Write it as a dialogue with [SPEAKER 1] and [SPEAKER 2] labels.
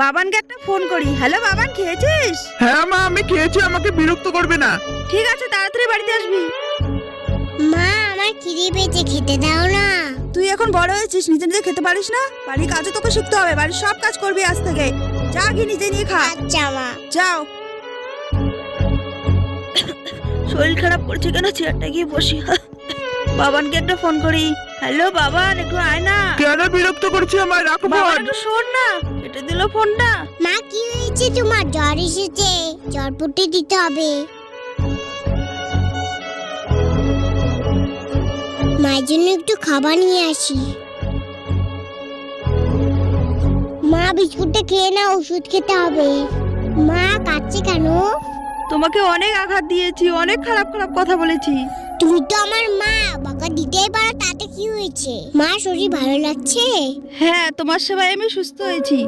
[SPEAKER 1] বাবানকে একটা ফোন করি। হ্যালো বাবান, খেয়েছিস?
[SPEAKER 2] হ্যাঁ মা, আমি খেয়েছি, আমাকে বিরক্ত করবে না।
[SPEAKER 1] ঠিক আছে, তাড়াতাড়ি বাড়িতে আসবি।
[SPEAKER 3] মা, আমার খিদে পেয়েছে, খেতে দাও না।
[SPEAKER 1] তুই এখন বড় হয়েছিস, নিজে নিজে খেতে পারিস না? বাড়ির কাজও তোকে শিখতে হবে, বাড়ির সব কাজ করবি আজ থেকে। যা গিয়ে নিজে নিয়ে খা।
[SPEAKER 3] আচ্ছা মা।
[SPEAKER 1] যাও। শরীর খারাপ করছে কেন, চেয়ারটা গিয়ে বসি। বাবানকে একটা ফোন করি। হ্যালো বাবান, একটু আয় না।
[SPEAKER 2] কেন বিরক্ত করছি আমায়? রাখো
[SPEAKER 1] বাবান
[SPEAKER 2] ফোন।
[SPEAKER 1] একটু শোন না, কেটে দিল ফোনটা।
[SPEAKER 3] মা, কি হয়েছে তোমার? জ্বর এসেছে, জ্বর পুটি দিতে হবে। মায়ের জন্য একটু খাবার নিয়ে আসি। মা, বিস্কুটটা খেয়ে না, ওষুধ খেতে হবে। মা, কাঁদছে কেন?
[SPEAKER 1] তোমাকে অনেক আঘাত দিয়েছি, অনেক খারাপ খারাপ কথা বলেছি।
[SPEAKER 3] তুমি তো আমার মা, বকা দিতেই পারো, তাতে কি হয়েছে? মা, শরীর ভালো লাগছে?
[SPEAKER 1] হ্যাঁ, তোমার সেবায় আমি সুস্থ হয়েছি।